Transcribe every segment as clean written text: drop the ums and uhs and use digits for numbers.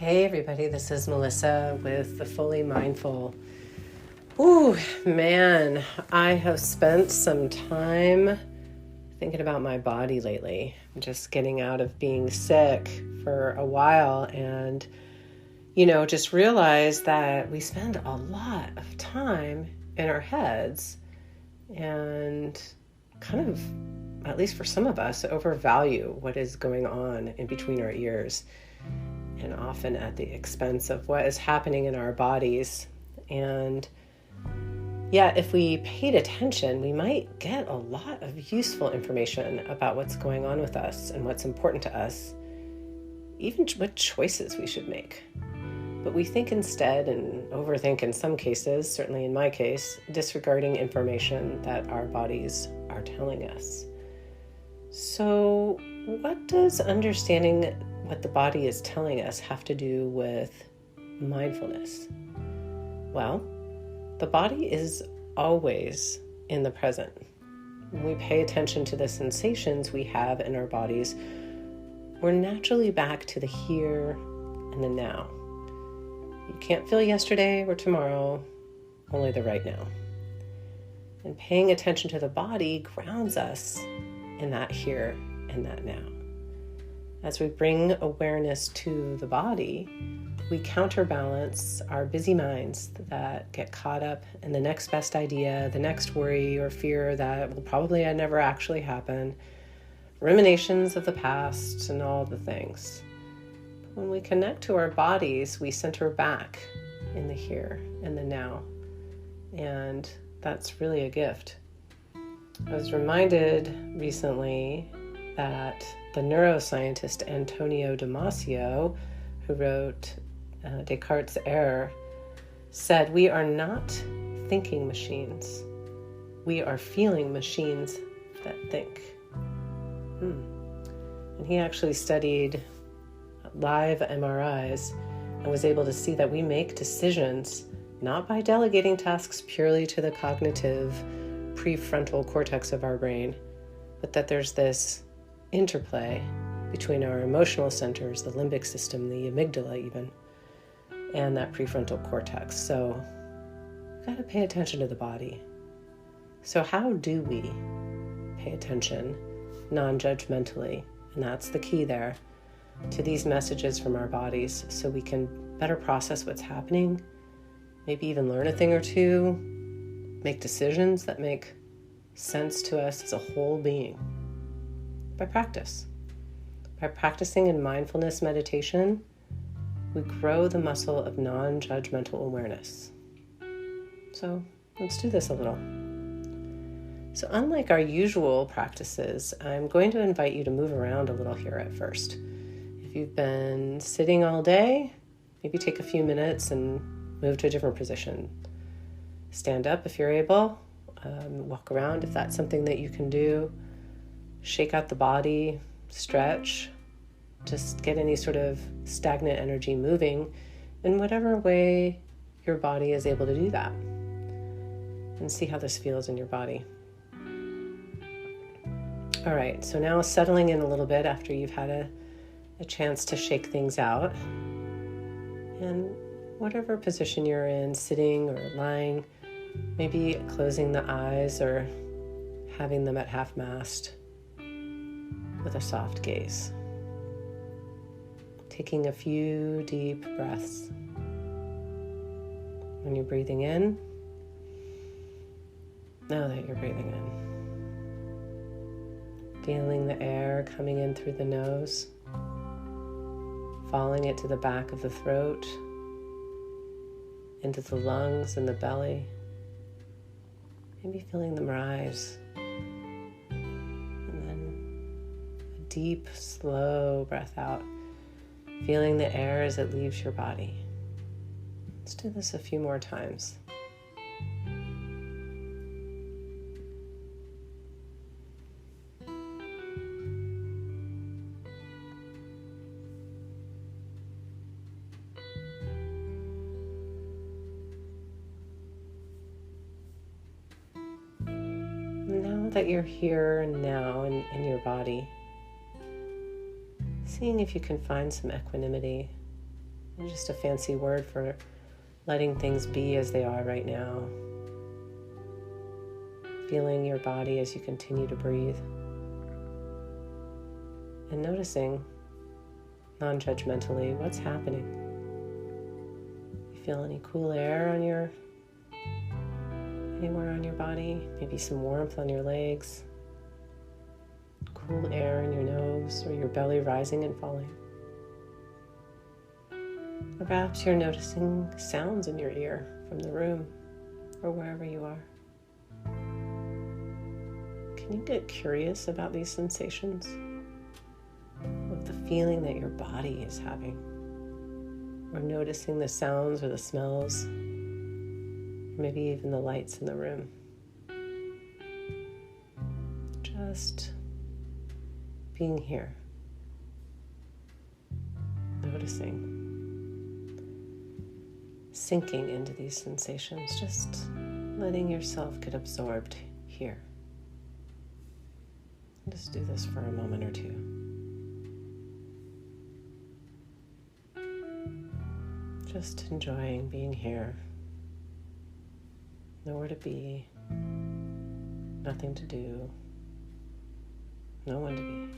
Hey everybody, this is Melissa with the Fully Mindful. Ooh, man, I have spent some time thinking about my body lately. I'm just getting out of being sick for a while and, just realized that we spend a lot of time in our heads and kind of, at least for some of us, overvalue what is going on in between our ears, and often at the expense of what is happening in our bodies. And yeah, if we paid attention, we might get a lot of useful information about what's going on with us and what's important to us, even what choices we should make. But we think instead, and overthink in some cases, certainly in my case, disregarding information that our bodies are telling us. So what does understanding what the body is telling us have to do with mindfulness? Well, the body is always in the present. When we pay attention to the sensations we have in our bodies, we're naturally back to the here and the now. You can't feel yesterday or tomorrow, only the right now. And paying attention to the body grounds us in that here and that now. As we bring awareness to the body, we counterbalance our busy minds that get caught up in the next best idea, the next worry or fear that will probably never actually happen, ruminations of the past, and all the things. When we connect to our bodies, we center back in the here and the now. And that's really a gift. I was reminded recently that the neuroscientist Antonio Damasio, who wrote Descartes' Error, said, "We are not thinking machines. We are feeling machines that think." And he actually studied live MRIs and was able to see that we make decisions not by delegating tasks purely to the cognitive prefrontal cortex of our brain, but that there's this interplay between our emotional centers, the limbic system, the amygdala even, and that prefrontal cortex. So we've got to pay attention to the body. So how do we pay attention non-judgmentally? And that's the key there, to these messages from our bodies, so we can better process what's happening, maybe even learn a thing or two, make decisions that make sense to us as a whole being. By practice. By practicing in mindfulness meditation, we grow the muscle of non-judgmental awareness. So let's do this a little. So unlike our usual practices, I'm going to invite you to move around a little here at first. If you've been sitting all day, maybe take a few minutes and move to a different position. Stand up if you're able. Walk around if that's something that you can do. Shake out the body, stretch, just get any sort of stagnant energy moving in whatever way your body is able to do that. And see how this feels in your body. All right, so now settling in a little bit after you've had a chance to shake things out. And whatever position you're in, sitting or lying, maybe closing the eyes or having them at half-mast with a soft gaze. Taking a few deep breaths. When you're breathing in, know that you're breathing in. Feeling the air coming in through the nose, following it to the back of the throat, into the lungs and the belly. Maybe feeling them rise. And then a deep, slow breath out, feeling the air as it leaves your body. Let's do this a few more times. Now that you're here and now in your body, seeing if you can find some equanimity Just a fancy word for letting things be as they are right now. Feeling your body as you continue to breathe. And noticing, non-judgmentally, what's happening. You feel any cool air on anywhere on your body? Maybe some warmth on your legs. Cool air in your nose or your belly rising and falling. Or perhaps you're noticing sounds in your ear from the room or wherever you are. Can you get curious about these sensations? Of the feeling that your body is having? Or noticing the sounds or the smells? Or maybe even the lights in the room? Just being here. Noticing. Sinking into these sensations, just letting yourself get absorbed here. Just do this for a moment or two. Just enjoying being here. Nowhere to be, nothing to do, no one to be.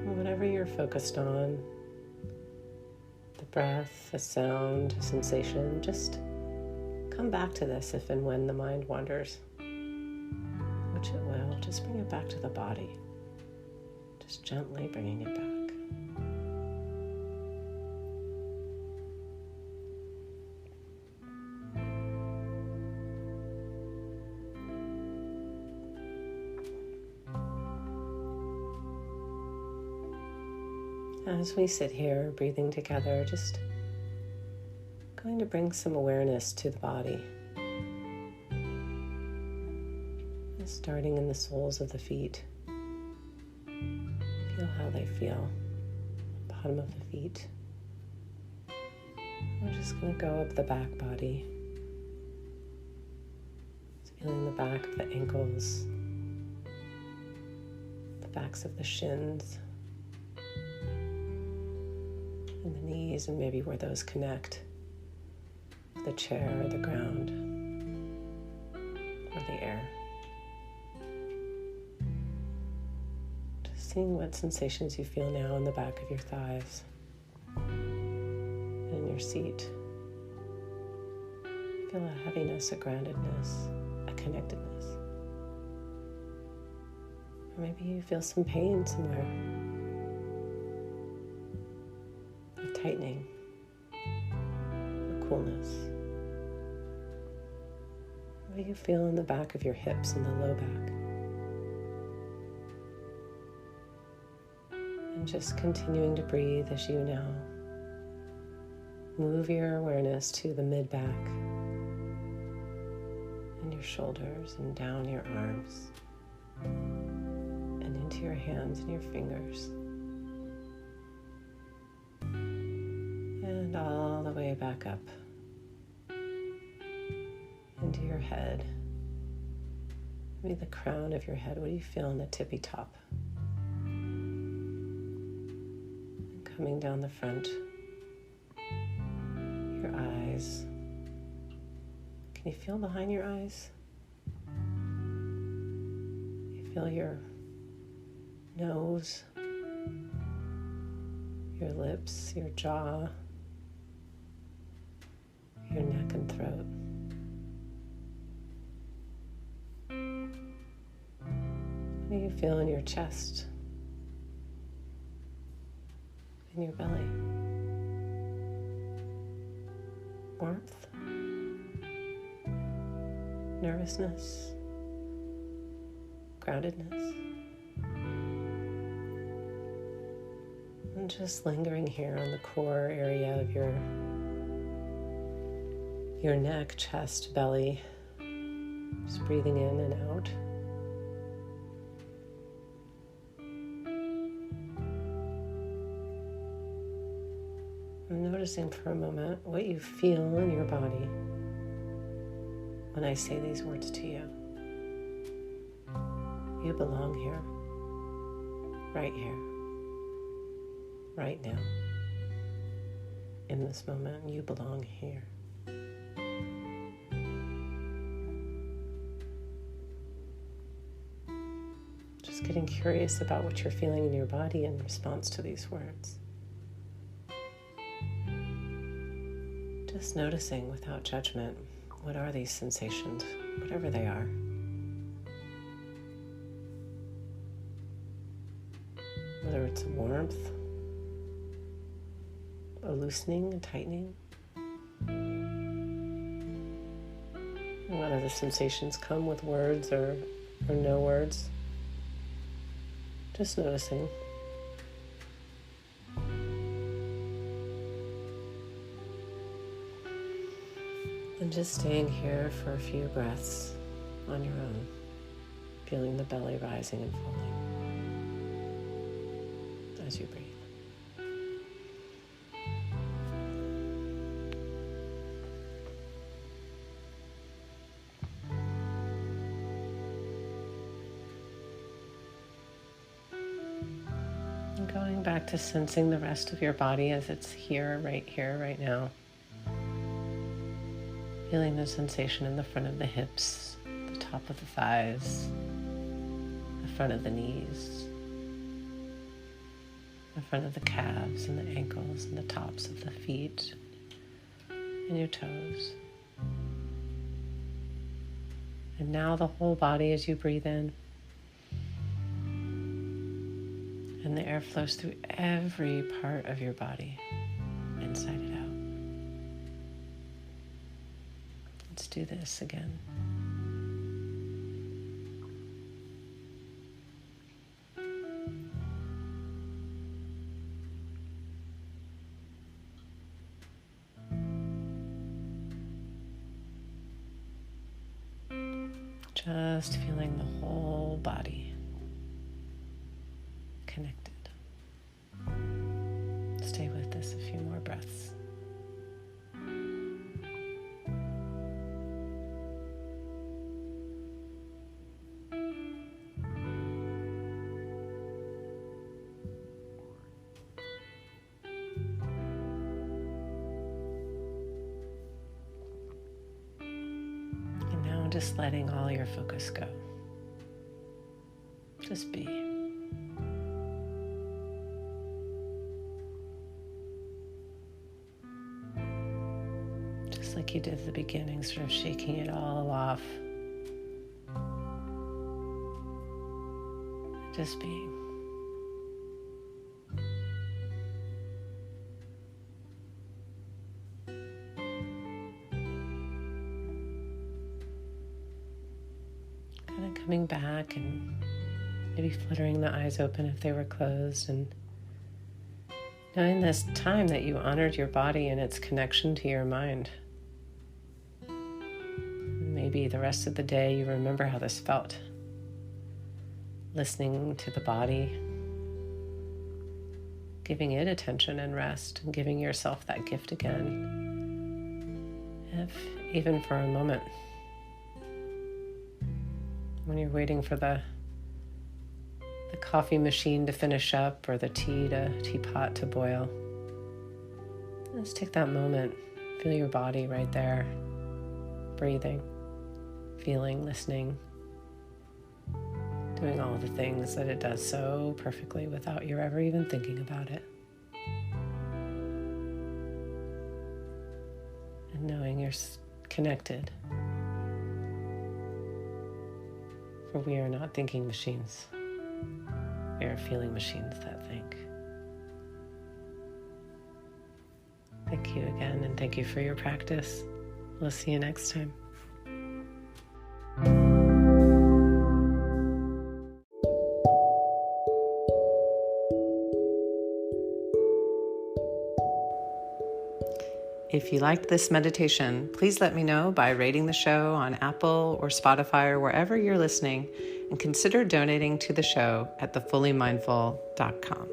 Whatever you're focused on, the breath, the sound, a sensation, just come back to this if and when the mind wanders, which it will. Just bring it back to the body, just gently bringing it back. As we sit here breathing together, just going to bring some awareness to the body. Starting in the soles of the feet. Feel how they feel. Bottom of the feet. We're just going to go up the back body. Just feeling the back of the ankles, the backs of the shins, and the knees, and maybe where those connect, the chair, or the ground, or the air. Just seeing what sensations you feel now in the back of your thighs and in your seat. Feel a heaviness, a groundedness, a connectedness. Or maybe you feel some pain somewhere. Tightening, or coolness. What do you feel in the back of your hips and the low back? And just continuing to breathe as you now move your awareness to the mid-back and your shoulders and down your arms and into your hands and your fingers. And all the way back up into your head. Maybe the crown of your head. What do you feel in the tippy top? And coming down the front, your eyes. Can you feel behind your eyes? You feel your nose, your lips, your jaw, your neck and throat. What do you feel in your chest, in your belly? Warmth, nervousness, groundedness. And just lingering here on the core area of your neck, chest, belly. Just breathing in and out. noticing for a moment what you feel in your body when I say these words to you. You belong here, right now. In this moment, you belong here. Just getting curious about what you're feeling in your body in response to these words. Just noticing without judgment, what are these sensations, whatever they are. Whether it's warmth, a loosening, a tightening, and whether the sensations come with words or no words. Just noticing. And just staying here for a few breaths on your own, feeling the belly rising and falling as you breathe. And going back to sensing the rest of your body as it's here, right now. Feeling the sensation in the front of the hips, the top of the thighs, the front of the knees, the front of the calves and the ankles and the tops of the feet and your toes. And now the whole body as you breathe in. And the air flows through every part of your body, inside and out. Let's do this again. Just feeling the whole body connected. Stay with this a few more breaths. Just letting all your focus go. Just be. Just like you did at the beginning, sort of shaking it all off. Just being. Coming back and maybe fluttering the eyes open if they were closed, and knowing this time that you honored your body and its connection to your mind. Maybe the rest of the day you remember how this felt. Listening to the body, giving it attention and rest, and giving yourself that gift again, if even for a moment. When you're waiting for the coffee machine to finish up or the teapot to boil, just take that moment, feel your body right there, breathing, feeling, listening, doing all the things that it does so perfectly without you ever even thinking about it. And knowing you're connected. For we are not thinking machines. We are feeling machines that think. Thank you again, and thank you for your practice. We'll see you next time. If you liked this meditation, please let me know by rating the show on Apple or Spotify or wherever you're listening, and consider donating to the show at thefullymindful.com.